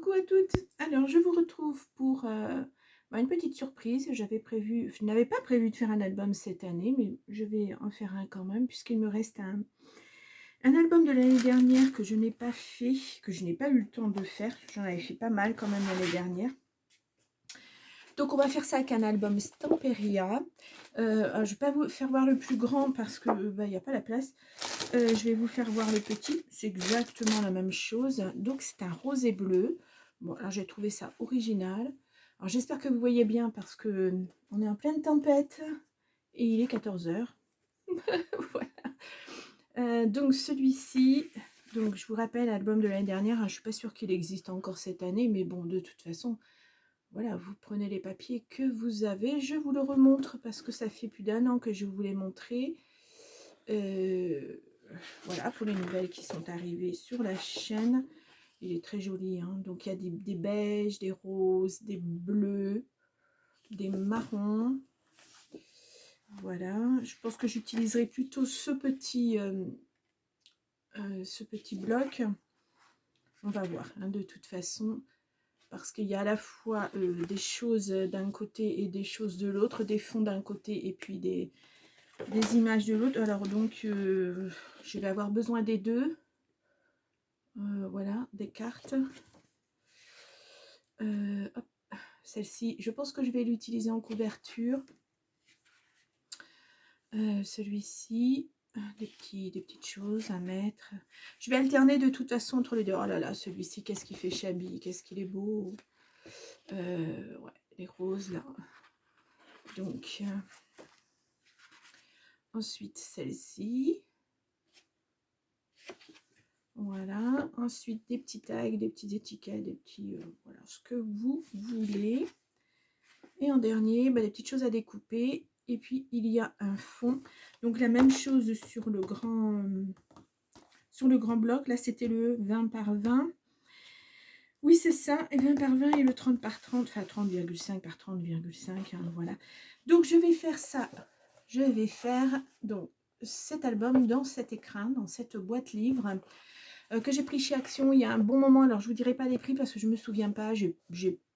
Coucou à toutes. Alors, je vous retrouve pour une petite surprise. Je n'avais pas prévu de faire un album cette année, mais je vais en faire un quand même, puisqu'il me reste un album de l'année dernière que je n'ai pas fait, que je n'ai pas eu le temps de faire. J'en avais fait pas mal quand même l'année dernière. Donc, on va faire ça avec un album Stamperia. Je ne vais pas vous faire voir le plus grand parce que il n'y a pas la place. Je vais vous faire voir le petit. C'est exactement la même chose. Donc, c'est un rose et bleu. Bon, alors j'ai trouvé ça original. Alors, j'espère que vous voyez bien parce que on est en pleine tempête et il est 14 heures. Voilà. Donc, celui-ci, donc je vous rappelle, album de l'année dernière. Je ne suis pas sûre qu'il existe encore cette année, mais bon, de toute façon, voilà, vous prenez les papiers que vous avez. Je vous le remontre parce que ça fait plus d'1 an que je vous l'ai montré. Voilà, pour les nouvelles qui sont arrivées sur la chaîne. Il est très joli, hein. Donc il y a des beiges, des roses, des bleus, des marrons. Voilà, je pense que j'utiliserai plutôt ce petit bloc. On va voir, hein, de toute façon, parce qu'il y a à la fois des choses d'un côté et des choses de l'autre, des fonds d'un côté et puis des images de l'autre. Alors donc, je vais avoir besoin des deux. Voilà, des cartes. Celle-ci, je pense que je vais l'utiliser en couverture. Celui-ci, des petites choses à mettre. Je vais alterner de toute façon entre les deux. Oh là là, celui-ci, qu'est-ce qu'il fait shabby, qu'est-ce qu'il est beau. Ouais, les roses là. Donc, ensuite celle-ci. Voilà, ensuite des petits tags, des petites étiquettes, des petits, voilà, ce que vous voulez. Et en dernier, des petites choses à découper. Et puis, il y a un fond. Donc, la même chose sur le grand bloc. Là, c'était le 20 par 20. Oui, c'est ça. Et 20 par 20 et le 30 par 30. Enfin, 30,5 par 30,5. Hein, voilà. Donc, je vais faire ça. Je vais faire donc cet album dans cet écrin, dans cette boîte livre que j'ai pris chez Action il y a un bon moment. Alors, je ne vous dirai pas les prix parce que je ne me souviens pas.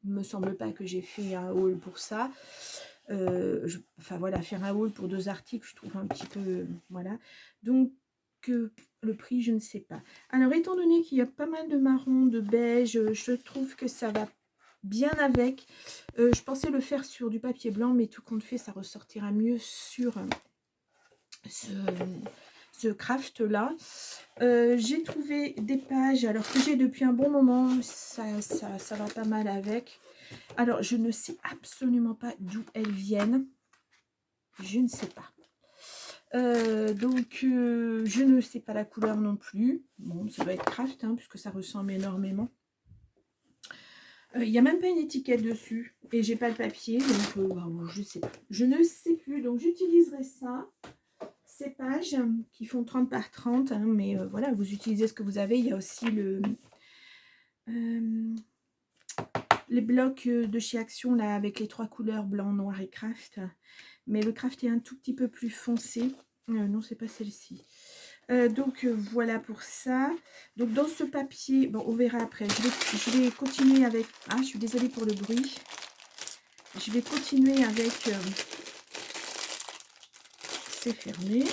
Me semble pas que j'ai fait un haul pour ça. Enfin voilà, faire un haul pour 2 articles, je trouve un petit peu, voilà. Donc le prix, je ne sais pas. Alors, étant donné qu'il y a pas mal de marron, de beige, je trouve que ça va bien avec. Je pensais le faire sur du papier blanc, mais tout compte fait, ça ressortira mieux sur ce craft là. J'ai trouvé des pages alors que j'ai depuis un bon moment, ça va pas mal avec. Alors je ne sais absolument pas d'où elles viennent, je ne sais pas. Donc je ne sais pas la couleur non plus. Bon, ça doit être craft, hein, puisque ça ressemble énormément. Il n'y a même pas une étiquette dessus et j'ai pas le papier, donc je sais pas, je ne sais plus. Donc j'utiliserai ça, ces pages qui font 30 par 30, hein, mais voilà, vous utilisez ce que vous avez. Il y a aussi les blocs de chez Action là avec les 3 couleurs blanc, noir et craft, mais le craft est un tout petit peu plus foncé. Non, c'est pas celle-ci. Donc voilà pour ça. Donc dans ce papier, bon, on verra après. Je vais continuer avec. Ah, je suis désolée pour le bruit. Je vais continuer avec. C'est fermé.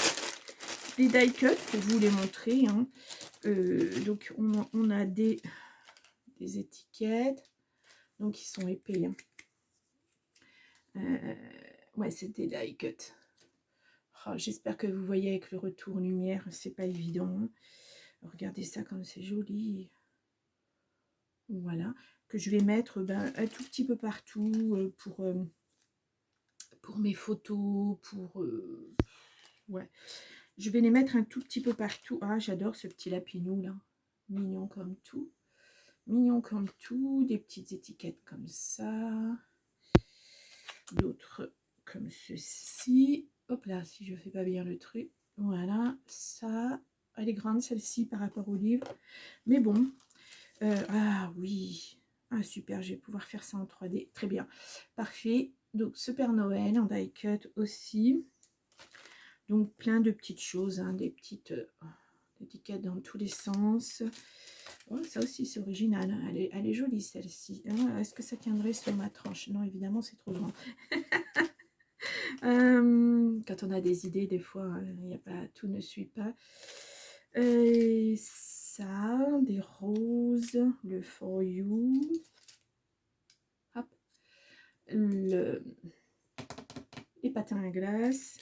Les die cuts pour vous les montrer. Hein. Donc on a des étiquettes. Donc ils sont épais. Hein. Ouais, c'est des die cuts. Oh, j'espère que vous voyez avec le retour lumière, c'est pas évident. Hein. Regardez ça comme c'est joli. Voilà, que je vais mettre un tout petit peu partout pour mes photos, ouais. Je vais les mettre un tout petit peu partout. Ah, j'adore ce petit lapinou là. Mignon comme tout. Mignon comme tout. Des petites étiquettes comme ça. D'autres comme ceci. Hop là, si je fais pas bien le truc. Voilà, ça. Elle est grande celle-ci par rapport au livre. Mais bon. Ah oui. Ah super, je vais pouvoir faire ça en 3D. Très bien. Parfait. Donc ce Père Noël en die cut aussi. Donc plein de petites choses, hein, des petites étiquettes dans tous les sens. Oh, ça aussi, c'est original, hein. Elle est jolie, celle-ci. Ah, est-ce que ça tiendrait sur ma tranche? Non, évidemment, c'est trop grand. Quand on a des idées, des fois, il y a pas, tout ne suit pas. Ça, des roses, le For You. Hop. Les patins à glace.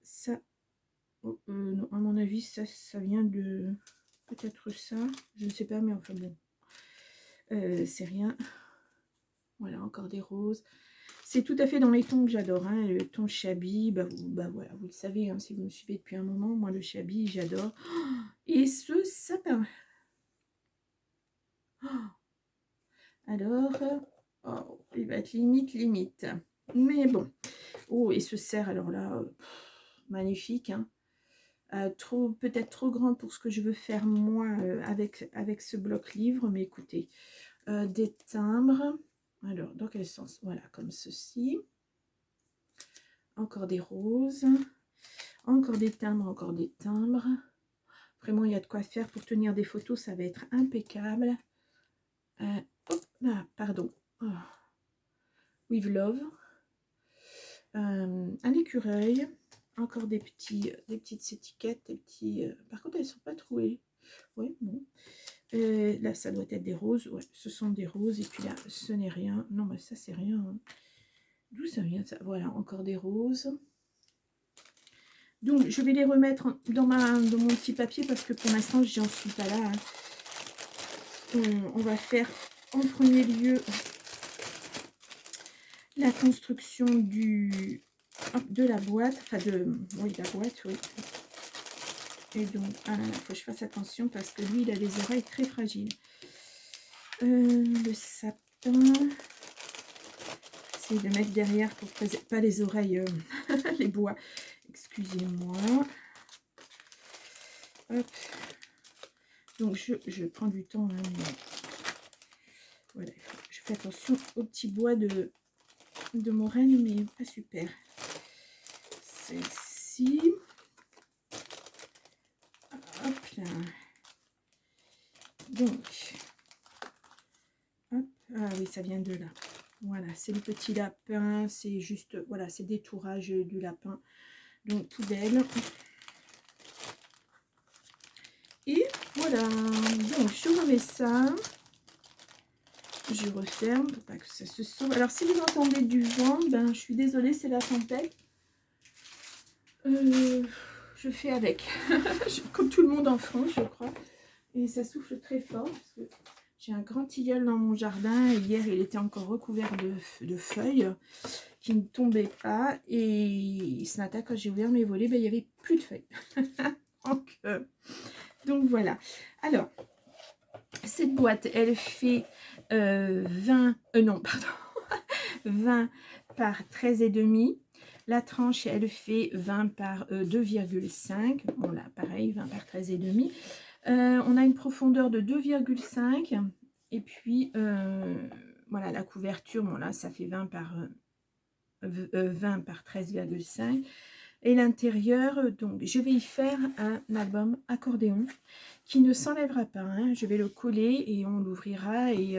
Ça, oh, non, à mon avis, ça vient de... Peut-être ça, je ne sais pas, mais enfin bon. C'est rien. Voilà, encore des roses. C'est tout à fait dans les tons que j'adore, hein. Le ton shabby, bah voilà, vous le savez, hein, si vous me suivez depuis un moment, moi le shabby, j'adore. Et ce sapin. Alors, oh, il va être limite. Mais bon. Oh, et ce cerf, alors là, magnifique, hein. Peut-être trop grand pour ce que je veux faire moi avec ce bloc-livre, mais écoutez, des timbres. Alors, dans quel sens? Voilà, comme ceci. Encore des roses. Encore des timbres, encore des timbres. Vraiment, il y a de quoi faire pour tenir des photos, ça va être impeccable. Hop là, pardon. Oh. With Love. Un écureuil. Encore des petites étiquettes, des petits. Par contre, elles ne sont pas trouées. Oui, bon. Là, ça doit être des roses. Ouais, ce sont des roses. Et puis là, ce n'est rien. Non, mais ça, c'est rien. Hein. D'où ça vient ça? Voilà, encore des roses. Donc, je vais les remettre dans mon petit papier parce que pour l'instant, j'en suis pas là. Hein. On va faire en premier lieu la construction de la boîte. Enfin, oui, la boîte, oui. Et donc, ah là, il faut que je fasse attention parce que lui, il a les oreilles très fragiles. Le sapin. J'essaie de mettre derrière pour pas les oreilles, les bois. Excusez-moi. Hop. Donc, je prends du temps. Hein, mais... Voilà, je fais attention aux petits bois de moraine, mais pas super. Celle-ci. Hop là. Donc, hop. Ah oui, ça vient de là. Voilà, c'est le petit lapin. C'est juste, voilà, c'est des tourages du lapin. Donc, poubelle. Et voilà. Donc, je remets ça. Je referme pour pas que ça se sauve. Alors, si vous entendez du vent, ben, je suis désolée, c'est la tempête. Je fais avec. Comme tout le monde en France, je crois. Et ça souffle très fort. Parce que j'ai un grand tilleul dans mon jardin. Et hier, il était encore recouvert de feuilles qui ne tombaient pas. Et ce matin, quand j'ai ouvert mes volets, ben, il n'y avait plus de feuilles. donc, voilà. Alors, cette boîte, elle fait 20 par 13,5. La tranche, elle fait 20 par 2,5. Bon, là, pareil, 20 par 13,5. On a une profondeur de 2,5. Et puis, voilà, la couverture, bon, là, ça fait 20 par 13,5. Et l'intérieur, donc, je vais y faire un album accordéon qui ne s'enlèvera pas. Hein. Je vais le coller et on l'ouvrira et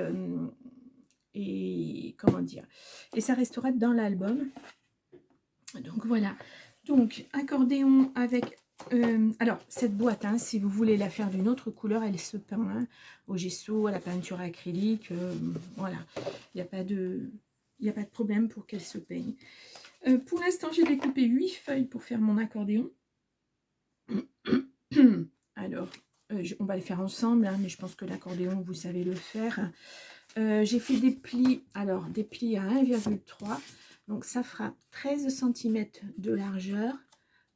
comment dire, et ça restera dans l'album. Donc voilà, donc accordéon avec alors cette boîte, hein, si vous voulez la faire d'une autre couleur, elle se peint hein, au gesso, à la peinture acrylique, voilà, il n'y a pas de problème pour qu'elle se peigne. Pour l'instant, j'ai découpé 8 feuilles pour faire mon accordéon. Alors, on va le faire ensemble, hein, mais je pense que l'accordéon, vous savez le faire. J'ai fait des plis, alors des plis à 1,3, donc ça fera 13 cm de largeur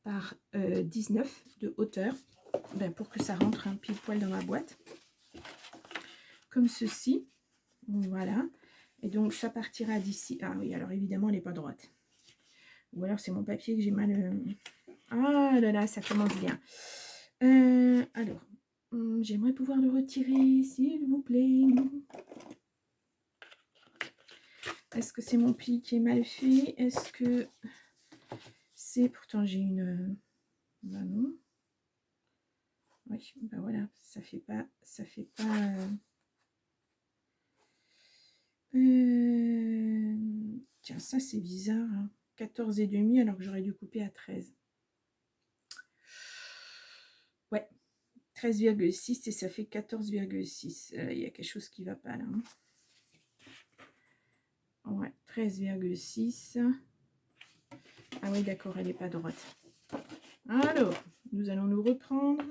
par 19 de hauteur, ben, pour que ça rentre un pile poil dans ma boîte, comme ceci, voilà, et donc ça partira d'ici, ah oui, alors évidemment elle n'est pas droite, ou alors c'est mon papier que j'ai mal, ah là là, ça commence bien, alors, j'aimerais pouvoir le retirer, s'il vous plaît. Est-ce que c'est mon pli qui est mal fait? Est-ce que c'est... Pourtant, j'ai une... Bah non. Oui, oui, ben voilà, ça fait pas, tiens, ça c'est bizarre, hein. 14,5 alors que j'aurais dû couper à 13. Ouais, 13,6 et ça fait 14,6. Il y a quelque chose qui va pas là, hein. Ouais, 13,6. Ah oui, d'accord, elle n'est pas droite. Alors, nous allons nous reprendre.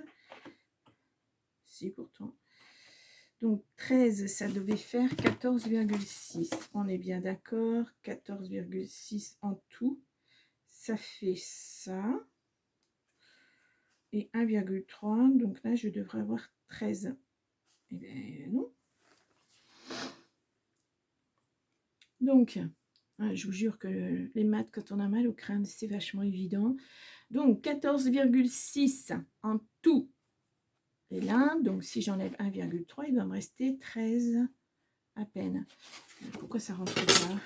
Si, pourtant. Donc, 13, ça devait faire 14,6. On est bien d'accord. 14,6 en tout. Ça fait ça. Et 1,3. Donc là, je devrais avoir 13. Eh bien, non. Donc, je vous jure que les maths, quand on a mal au crâne, c'est vachement évident. Donc, 14,6 en tout. Et là, donc si j'enlève 1,3, il va me rester 13 à peine. Pourquoi ça rentre pas?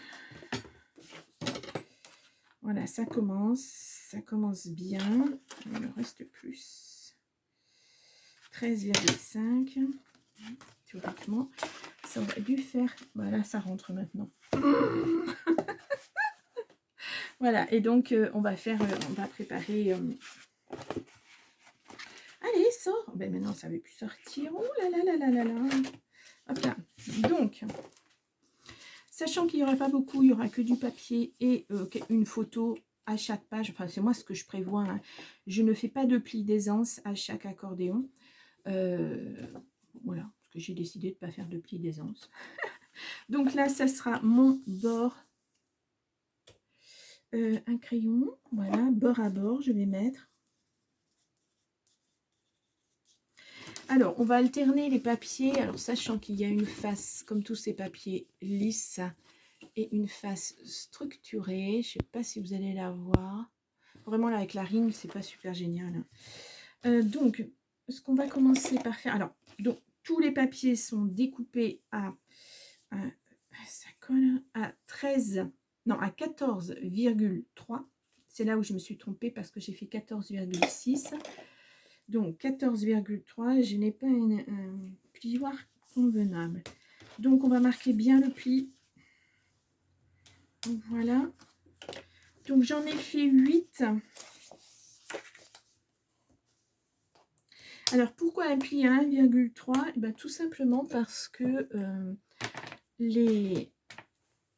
Voilà, ça commence bien. Il me reste plus. 13,5. Théoriquement, ça aurait dû faire... Voilà, ça rentre maintenant. Voilà, et donc on va préparer... Allez, sors. Ben maintenant, ça ne veut plus sortir. Oh là là là là là là. Hop là. Donc, sachant qu'il n'y aura pas beaucoup, il n'y aura que du papier et une photo à chaque page. Enfin, c'est moi ce que je prévois, hein. Je ne fais pas de pli d'aisance à chaque accordéon. Voilà, parce que j'ai décidé de ne pas faire de pli d'aisance. Donc là, ça sera mon bord. Un crayon, voilà, bord à bord, je vais mettre. Alors, on va alterner les papiers. Alors, sachant qu'il y a une face, comme tous ces papiers, lisse et une face structurée. Je ne sais pas si vous allez la voir. Vraiment, là, avec la rime, c'est pas super génial. Donc, ce qu'on va commencer par faire... Alors, donc, tous les papiers sont découpés ça colle, à 13... Non, à 14,3. C'est là où je me suis trompée parce que j'ai fait 14,6. Donc 14,3, je n'ai pas un plioir convenable. Donc on va marquer bien le pli. Voilà. Donc j'en ai fait 8. Alors pourquoi un pli à 1,3? Eh bien, tout simplement parce que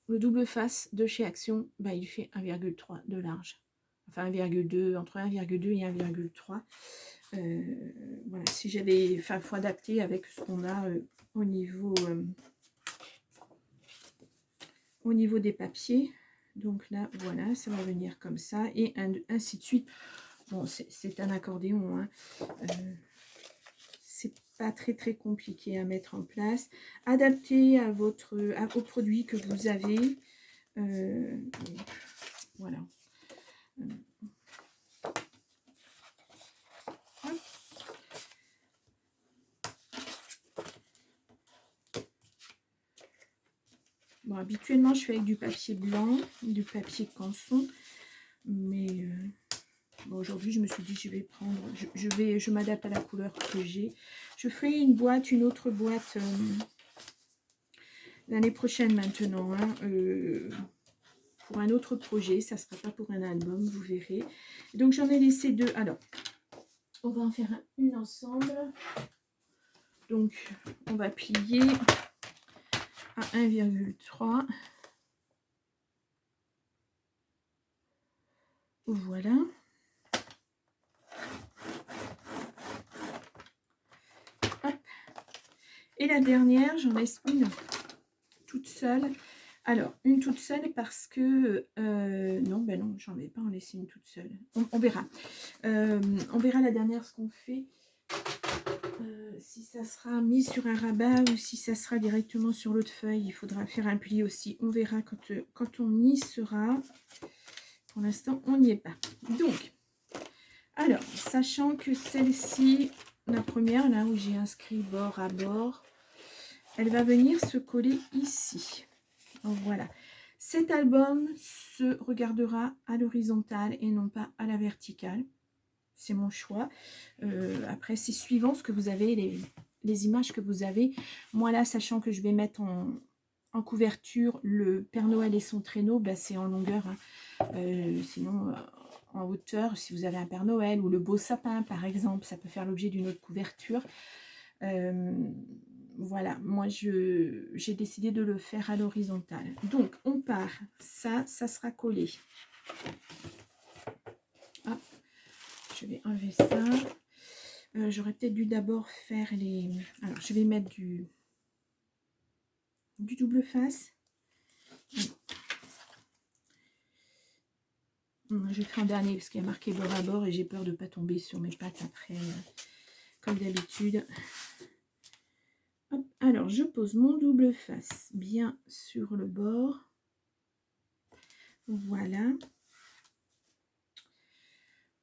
le double face de chez Action, bah, il fait 1,3 de large. Enfin 1,2, entre 1,2 et 1,3. Voilà, si j'avais, enfin, faut adapter avec ce qu'on a au niveau des papiers. Donc là, voilà, ça va venir comme ça et ainsi de suite. Bon, c'est un accordéon, hein. C'est pas très très compliqué à mettre en place. Adapté aux produits que vous avez. Voilà. Bon, habituellement, je fais avec du papier blanc, du papier canson. Mais bon, aujourd'hui, je me suis dit, je vais prendre... Je m'adapte à la couleur que j'ai. Je ferai une autre boîte l'année prochaine maintenant. Hein, pour un autre projet. Ça ne sera pas pour un album, vous verrez. Donc, j'en ai laissé 2. Alors, on va en faire une ensemble. Donc, on va plier à 1,3. Voilà. Hop. Et la dernière, j'en laisse une toute seule. Alors, une toute seule parce que... non, ben non, j'en vais pas en laisser une toute seule. On verra. On verra la dernière, ce qu'on fait. Si ça sera mis sur un rabat ou si ça sera directement sur l'autre feuille. Il faudra faire un pli aussi. On verra quand on y sera. Pour l'instant, on n'y est pas. Donc, alors, sachant que celle-ci, la première, là où j'ai inscrit bord à bord, elle va venir se coller ici. Donc, voilà. Cet album se regardera à l'horizontale et non pas à la verticale. c'est mon choix. Après, c'est suivant ce que vous avez, les images que vous avez. Moi là, sachant que je vais mettre en couverture le Père Noël et son traîneau, bah, c'est en longueur, hein. Sinon, en hauteur, si vous avez un Père Noël ou le beau sapin, par exemple, ça peut faire l'objet d'une autre couverture. Voilà, moi j'ai décidé de le faire à l'horizontale. Donc, on part. Ça sera collé. Hop, je vais enlever ça. J'aurais peut-être dû d'abord faire les... Alors, je vais mettre du double face. Je vais faire en dernier parce qu'il y a marqué bord à bord et j'ai peur de ne pas tomber sur mes pattes après, comme d'habitude. Alors, je pose mon double face bien sur le bord. Voilà.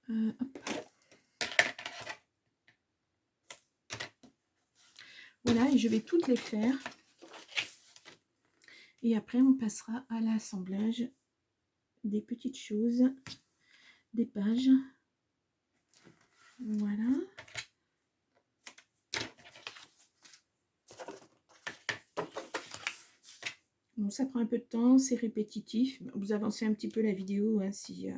Hop. Voilà, et je vais toutes les faire. Et après, on passera à l'assemblage des petites choses, des pages. Voilà. Bon, ça prend un peu de temps, c'est répétitif. Vous avancez un petit peu la vidéo, hein, si,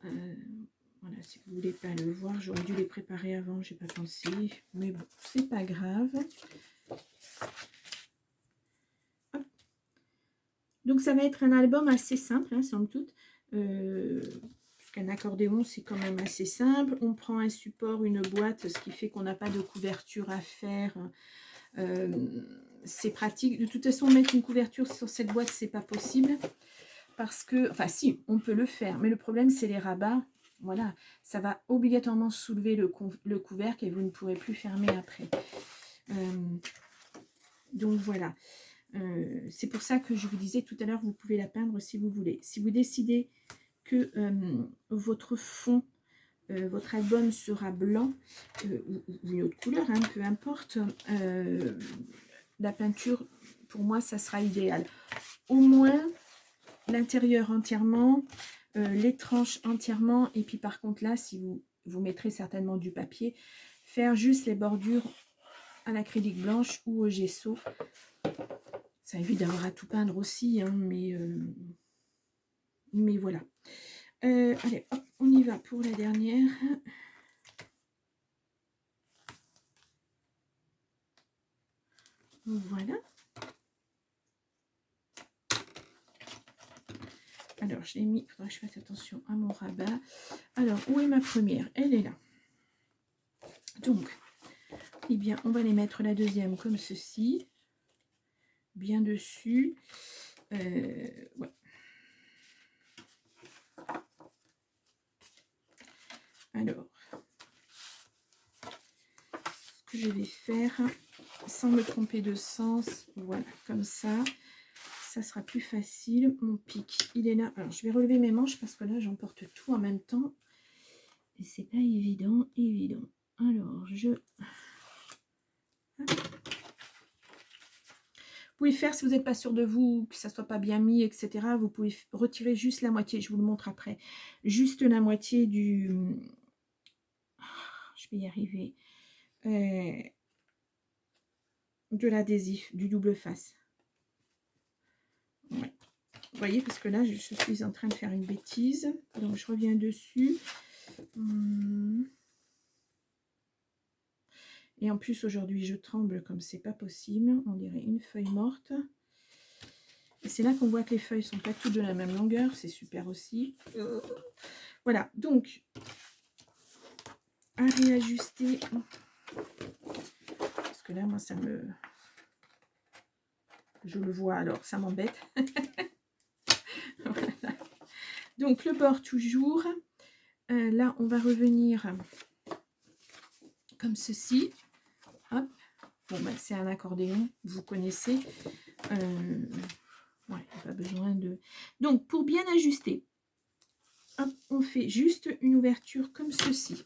voilà, si vous ne voulez pas le voir. J'aurais dû les préparer avant, j'ai pas pensé. Mais bon, c'est pas grave. Hop. Donc ça va être un album assez simple, hein, somme toute. Puisqu'un accordéon, c'est quand même assez simple. On prend un support, une boîte, ce qui fait qu'on n'a pas de couverture à faire. C'est pratique. De toute façon, mettre une couverture sur cette boîte, c'est pas possible. Parce que, enfin si, on peut le faire. Mais le problème, c'est les rabats. Voilà, ça va obligatoirement soulever le couvercle et vous ne pourrez plus fermer après. Donc voilà. C'est pour ça que je vous disais tout à l'heure, vous pouvez la peindre si vous voulez. Si vous décidez que votre fond, votre album sera blanc ou une autre couleur, hein, peu importe, la peinture, pour moi, ça sera idéal. Au moins, l'intérieur entièrement, les tranches entièrement, et puis par contre là, si vous mettrez certainement du papier, faire juste les bordures à l'acrylique blanche ou au gesso. Ça évite d'avoir à tout peindre aussi, hein, mais voilà. Allez, hop, on y va pour la dernière. Voilà. Alors, je l'ai mis, il faudra que je fasse attention à mon rabat. Alors, où est ma première? Elle est là. Donc, eh bien, on va les mettre la deuxième comme ceci. Bien dessus. Ouais. Alors, ce que je vais faire, sans me tromper de sens, voilà, comme ça, ça sera plus facile. Mon pic, il est là. Alors, je vais relever mes manches parce que là, j'emporte tout en même temps. Et c'est pas évident. Alors, vous pouvez faire, si vous n'êtes pas sûr de vous, que ça soit pas bien mis, etc., vous pouvez retirer juste la moitié, je vous le montre après, juste la moitié du... Je vais y arriver. De l'adhésif, du double face. Ouais. Vous voyez, parce que là, je suis en train de faire une bêtise. Donc, je reviens dessus. Et en plus, aujourd'hui, je tremble comme c'est pas possible. On dirait une feuille morte. Et c'est là qu'on voit que les feuilles sont pas toutes de la même longueur. C'est super aussi. Voilà, donc, à réajuster. Parce que là, moi, ça me... Je le vois, alors ça m'embête. Voilà. Donc, le bord toujours. Là, on va revenir comme ceci. Hop. Bon, ben, c'est un accordéon, vous connaissez. Ouais, pas besoin de... Donc, pour bien ajuster, hop, on fait juste une ouverture comme ceci.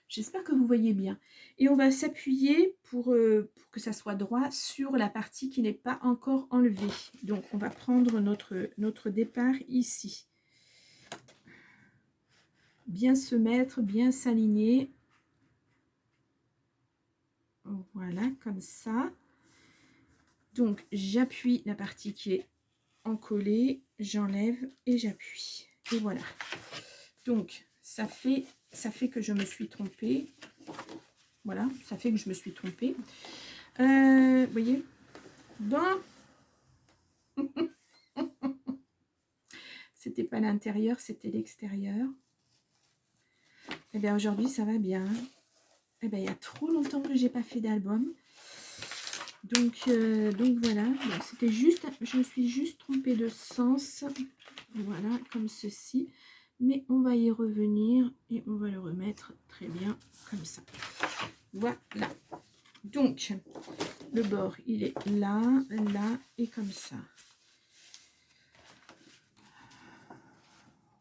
J'espère que vous voyez bien. Et on va s'appuyer pour que ça soit droit sur la partie qui n'est pas encore enlevée. Donc, on va prendre notre départ ici. bien se mettre, bien s'aligner. Voilà, comme ça. Donc, j'appuie la partie qui est encollée, j'enlève et j'appuie. Et voilà. Donc, ça fait que je me suis trompée. Voilà, ça fait que je me suis trompée. Vous voyez? Bon. C'était pas l'intérieur, c'était l'extérieur. Et bien aujourd'hui, ça va bien. Et bien, il y a trop longtemps que j'ai pas fait d'album. Donc voilà. Bon, c'était juste, je me suis juste trompée de sens. Voilà, comme ceci. Mais on va y revenir et on va le remettre très bien comme ça. Voilà. Donc, le bord, il est là, là et comme ça.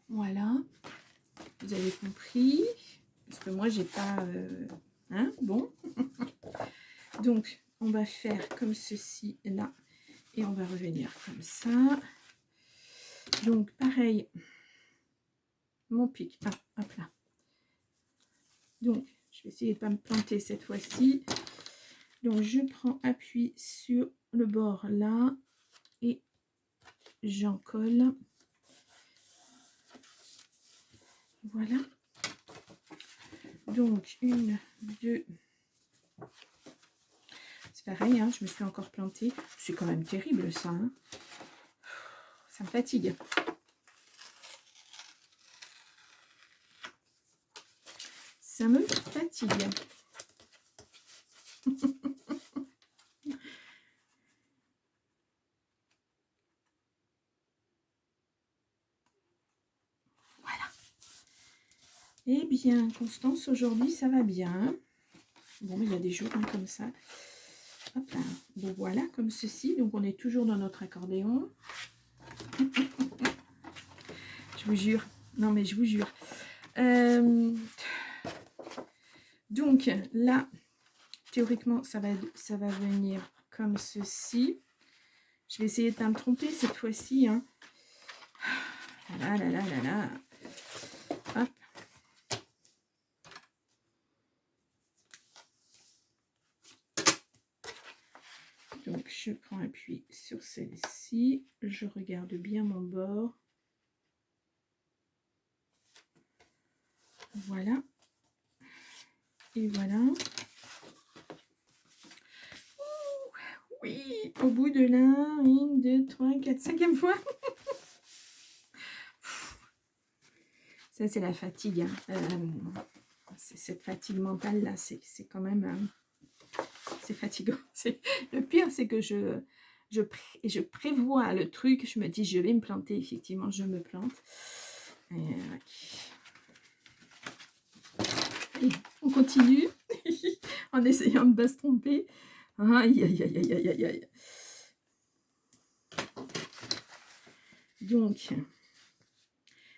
Voilà. Vous avez compris. Parce que moi, j'ai pas... hein, bon. Donc, on va faire comme ceci, là. Et on va revenir comme ça. Donc, pareil. Mon pic. Ah, hop là. Donc, je vais essayer de ne pas me planter cette fois-ci. Donc, je prends appui sur le bord là. Et j'en colle. Voilà. Donc, 1, 2. C'est pareil, hein, je me suis encore plantée. C'est quand même terrible ça. Hein. Ça me fatigue. Ça me fatigue. Voilà. Eh bien, Constance, aujourd'hui, ça va bien. Bon, il y a des jours hein, comme ça. Hop là. Bon, voilà, comme ceci. Donc, on est toujours dans notre accordéon. Je vous jure. Non, mais je vous jure. Donc, là, théoriquement, ça va venir comme ceci. Je vais essayer de ne pas me tromper cette fois-ci. Hein. Là, là, là, là, là. Hop. Donc, je prends appui sur celle-ci. Je regarde bien mon bord. Voilà. Et voilà. Ouh, oui, au bout de la 1, 2, 3, 4, 5e fois. Ça, c'est la fatigue. Hein. Cette fatigue mentale, là, c'est quand même... c'est fatigant. Le pire, c'est que je prévois le truc. Je me dis, je vais me planter. Effectivement, je me plante. Et, ouais. Allez, on continue en essayant de ne pas se tromper. Aïe, aïe, aïe, aïe, aïe, aïe, aïe. Donc,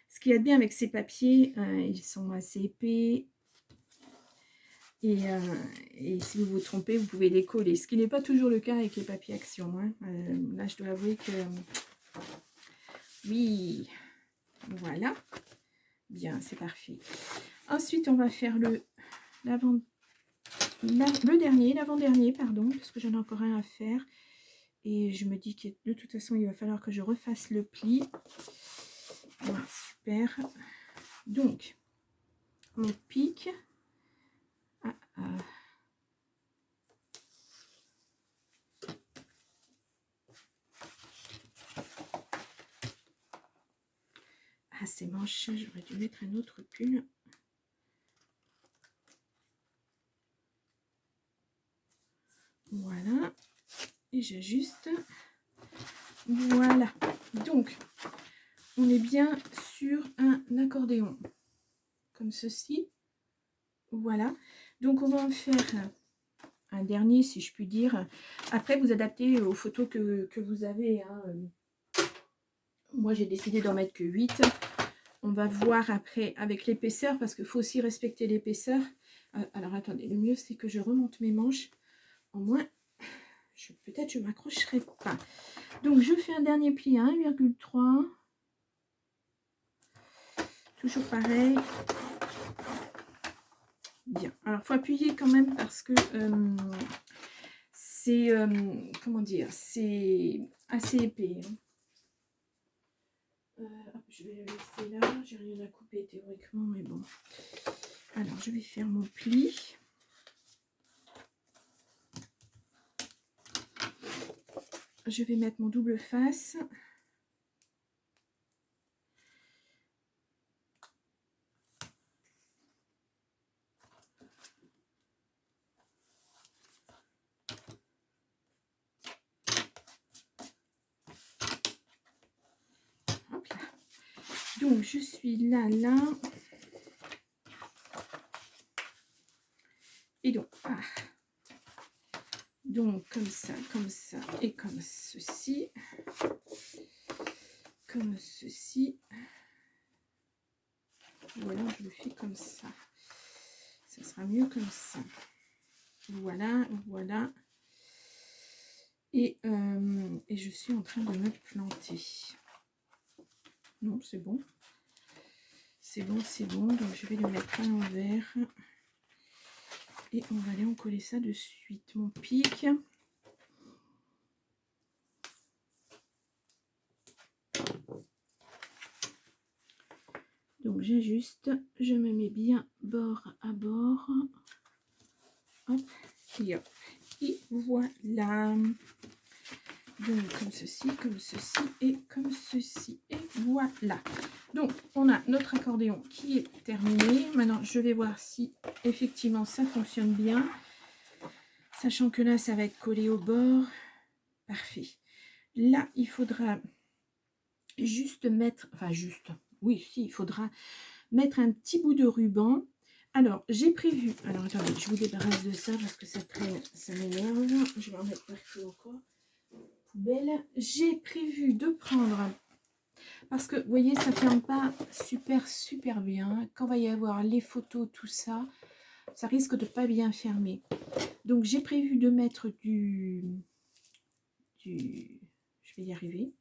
ce qu'il y a de bien avec ces papiers, ils sont assez épais. Et si vous vous trompez, vous pouvez les coller. Ce qui n'est pas toujours le cas avec les papiers Action. Hein. Là, je dois avouer que... oui, voilà. Bien, c'est parfait. Ensuite, on va faire l'avant-dernier, pardon, parce que j'en ai encore un à faire. Et je me dis que de toute façon, il va falloir que je refasse le pli. Voilà, super. Donc, mon pic. Ah, ces manches, j'aurais dû mettre un autre pull. Voilà. Et j'ajuste. Voilà. Donc, on est bien sur un accordéon. Comme ceci. Voilà. Donc, on va en faire un dernier, si je puis dire. Après, vous adaptez aux photos que vous avez. Hein. Moi, j'ai décidé d'en mettre que 8. On va voir après avec l'épaisseur, parce qu'il faut aussi respecter l'épaisseur. Alors, attendez, le mieux, c'est que je remonte mes manches. Au moins, peut-être je ne m'accrocherai pas. Donc, je fais un dernier pli à 1,3. Toujours pareil. Bien. Alors, il faut appuyer quand même parce que c'est, comment dire, c'est assez épais. Hein. Hop, je vais le laisser là. J'ai rien à couper théoriquement, mais bon. Alors, je vais faire mon pli. Je vais mettre mon double face. Hop là. Donc, je suis là. Et donc, donc comme ça, et comme ceci. Comme ceci. Ou alors, je le fais comme ça. Ça sera mieux comme ça. Voilà. Et je suis en train de me planter. Non, c'est bon. C'est bon. Donc, je vais le mettre à l'envers. Et on va aller en coller ça de suite. Mon pic. Donc, j'ajuste. Je me mets bien bord à bord. Hop. Et hop. Et voilà. Donc, comme ceci, et comme ceci. Et voilà. Donc, on a notre accordéon qui est terminé. Maintenant, je vais voir si effectivement ça fonctionne bien. Sachant que là, ça va être collé au bord. Parfait. Là, il faudra juste mettre... Enfin, juste... Oui, si, il faudra mettre un petit bout de ruban. Alors, j'ai prévu... Alors, attendez, je vous débarrasse de ça parce que ça traîne, ça m'énerve. Je vais en mettre partout encore. Poubelle. J'ai prévu de prendre... Parce que, vous voyez, ça ne ferme pas super bien. Quand va y avoir les photos, tout ça, ça risque de pas bien fermer. Donc, j'ai prévu de mettre du... Je vais y arriver.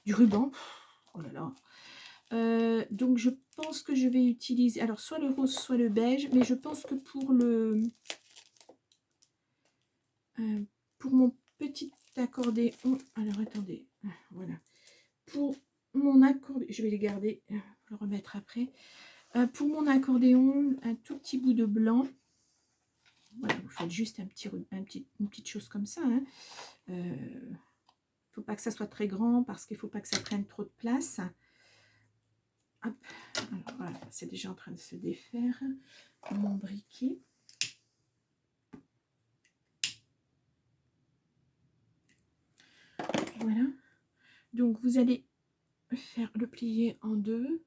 Du ruban. Oh là là. Donc, je pense que je vais utiliser... Alors, soit le rose, soit le beige. Mais je pense que pour le... pour mon petit accordéon... Alors, attendez. Voilà. Pour mon accordéon... Je vais les garder. Le remettre après. Pour mon accordéon, un tout petit bout de blanc. Voilà, vous faites juste une petite chose comme ça. Hein. Faut pas que ça soit très grand parce qu'il faut pas que ça prenne trop de place. Hop. Alors voilà, c'est déjà en train de se défaire. Mon briquet. Voilà. Donc vous allez faire le plier en deux.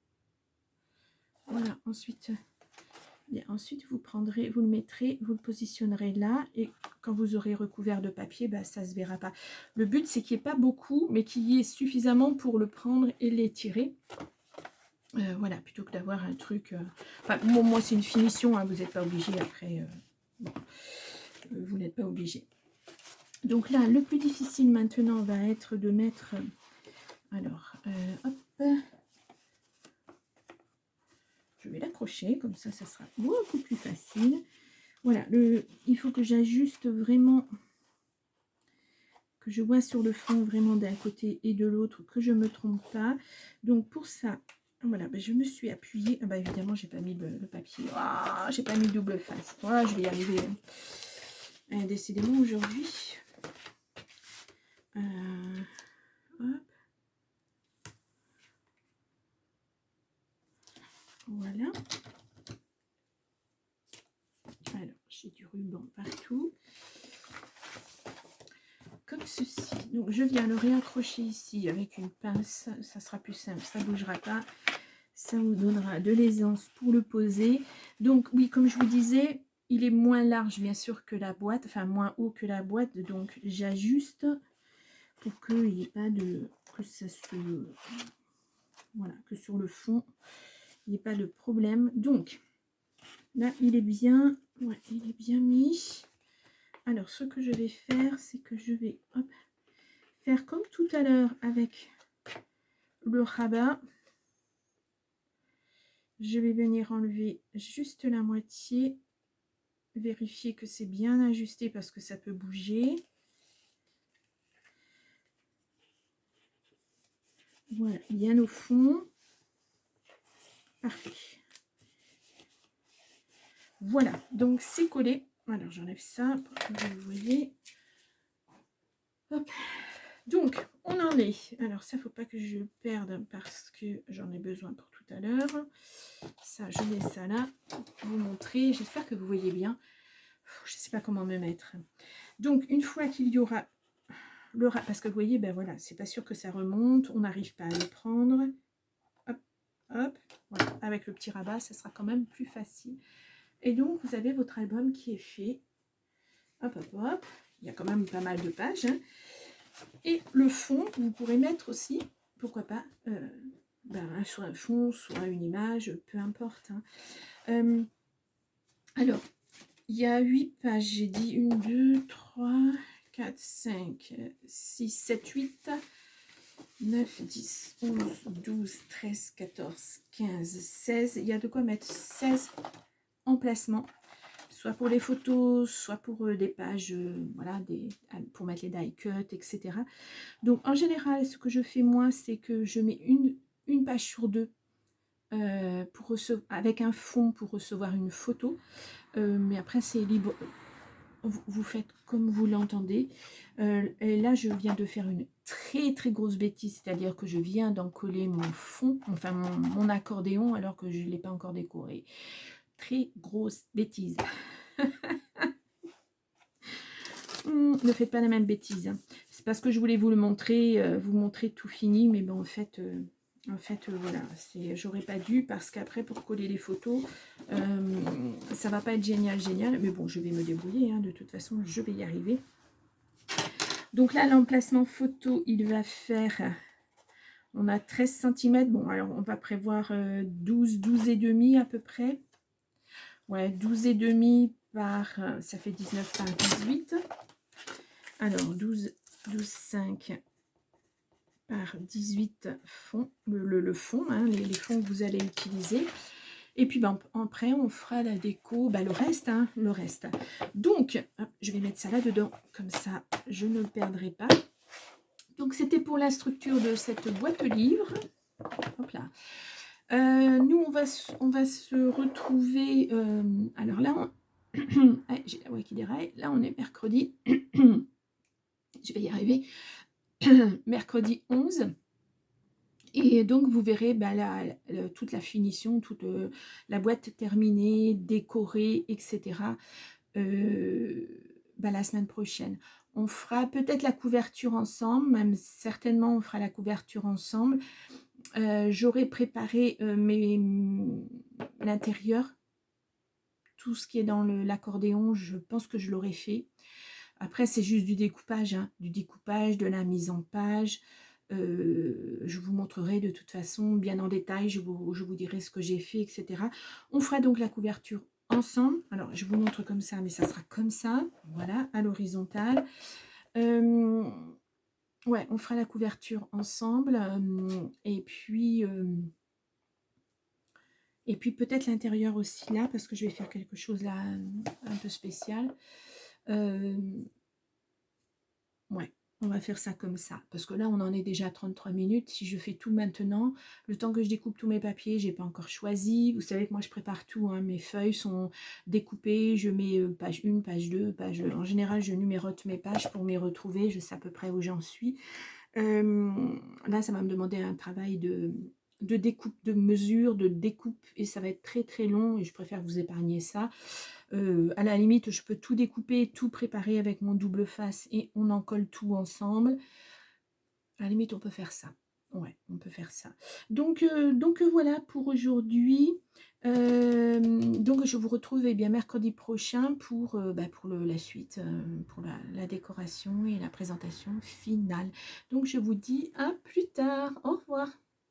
Voilà, ensuite vous prendrez, vous le mettrez, vous le positionnerez là et quand vous aurez recouvert de papier, bah, ça ne se verra pas. Le but, c'est qu'il n'y ait pas beaucoup, mais qu'il y ait suffisamment pour le prendre et l'étirer. Voilà, plutôt que d'avoir un truc... Enfin, moi, c'est une finition, hein, vous n'êtes pas obligé après. Bon, vous n'êtes pas obligé. Donc là, le plus difficile maintenant va être de mettre... alors, hop. Je vais l'accrocher, comme ça sera beaucoup plus facile. Voilà, il faut que j'ajuste vraiment, que je vois sur le fond vraiment d'un côté et de l'autre, que je ne me trompe pas. Donc pour ça, voilà, ben je me suis appuyée. Ah ben évidemment, j'ai pas mis le papier. Oh, j'ai pas mis double face. Voilà, je vais y arriver. Décidément aujourd'hui. Hop. Voilà. Alors, j'ai du ruban partout. Comme ceci. Donc, je viens le réaccrocher ici avec une pince. Ça sera plus simple. Ça ne bougera pas. Ça vous donnera de l'aisance pour le poser. Donc, oui, comme je vous disais, il est moins large, bien sûr, que la boîte. Enfin, moins haut que la boîte. Donc, j'ajuste pour qu'il n'y ait pas de... que ça se... Voilà, que sur le fond, il n'y ait pas de problème. Donc, là, il est bien... Ouais, il est bien mis. Alors, ce que je vais faire, c'est que je vais faire comme tout à l'heure avec le rabat. Je vais venir enlever juste la moitié, vérifier que c'est bien ajusté parce que ça peut bouger. Voilà, bien au fond. Parfait. Voilà, donc c'est collé. Alors j'enlève ça pour que vous le voyez. Hop. Donc on en est. Alors ça, faut pas que je le perde parce que j'en ai besoin pour tout à l'heure. Ça, je mets ça là pour vous montrer. J'espère que vous voyez bien. Je sais pas comment me mettre. Donc une fois qu'il y aura le ras, parce que vous voyez, ben voilà, c'est pas sûr que ça remonte. On n'arrive pas à le prendre. Hop, hop. Voilà. Avec le petit rabat, ça sera quand même plus facile. Et donc, vous avez votre album qui est fait. Hop, hop, hop. Il y a quand même pas mal de pages. Hein. Et le fond, vous pourrez mettre aussi, pourquoi pas, soit un fond, soit une image, peu importe. Hein. Alors, il y a 8 pages. J'ai dit 1, 2, 3, 4, 5, 6, 7, 8, 9, 10, 11, 12, 13, 14, 15, 16. Il y a de quoi mettre 16 emplacements. Soit pour les photos, soit pour des pages, voilà, pour mettre les die cuts, etc. Donc en général, ce que je fais moi, c'est que je mets une page sur deux avec un fond pour recevoir une photo. Mais après, c'est libre. Vous faites comme vous l'entendez. Et là, je viens de faire une très très grosse bêtise, c'est-à-dire que je viens d'en coller mon fond, enfin mon accordéon, alors que je ne l'ai pas encore décoré. Très grosse bêtise. Ne faites pas la même bêtise. Hein. C'est parce que je voulais vous le montrer, vous montrer tout fini, mais bon, en fait, voilà, j'aurais pas dû parce qu'après pour coller les photos, ça va pas être génial, mais bon, je vais me débrouiller. Hein, de toute façon, je vais y arriver. Donc là, l'emplacement photo, il va faire, on a 13 cm. Bon, alors on va prévoir 12 et demi à peu près. Ouais, 12 et demi par, ça fait 19 par 18. Alors, 12,5 par 18 fonds, le fond, hein, les fonds que vous allez utiliser. Et puis, ben, après, on fera la déco, ben, le reste, hein, le reste. Donc, hop, je vais mettre ça là-dedans, comme ça, je ne le perdrai pas. Donc, c'était pour la structure de cette boîte livre. Hop là. Nous, on va se retrouver... alors là, j'ai la voix qui déraille. Là, on est mercredi. Je vais y arriver. Mercredi 11. Et donc, vous verrez toute la finition, toute la boîte terminée, décorée, etc. La semaine prochaine. On fera peut-être la couverture ensemble, même certainement on fera la couverture ensemble. J'aurai préparé l'intérieur, tout ce qui est dans l'accordéon, je pense que je l'aurai fait. Après, c'est juste du découpage, hein, de la mise en page. Je vous montrerai de toute façon bien en détail, je vous dirai ce que j'ai fait, etc. On fera donc la couverture ensemble. Alors, je vous montre comme ça, mais ça sera comme ça, voilà, à l'horizontale. Ouais, on fera la couverture ensemble. Et puis peut-être l'intérieur aussi là, parce que je vais faire quelque chose là un peu spécial. Ouais, on va faire ça comme ça. Parce que là, on en est déjà à 33 minutes. Si je fais tout maintenant, le temps que je découpe tous mes papiers, j'ai pas encore choisi. Vous savez que moi, je prépare tout. Hein. Mes feuilles sont découpées. Je mets page 1, page 2, page... En général, je numérote mes pages pour m'y retrouver. Je sais à peu près où j'en suis. Là, ça va me demander un travail de découpe, de mesure, de découpe. Et ça va être très, très long. Et je préfère vous épargner ça. À la limite, je peux tout découper, tout préparer avec mon double face et on en colle tout ensemble. À la limite, on peut faire ça. Ouais, on peut faire ça. Donc voilà pour aujourd'hui. Donc je vous retrouve bien mercredi prochain pour la suite, pour la décoration et la présentation finale. Donc je vous dis à plus tard. Au revoir.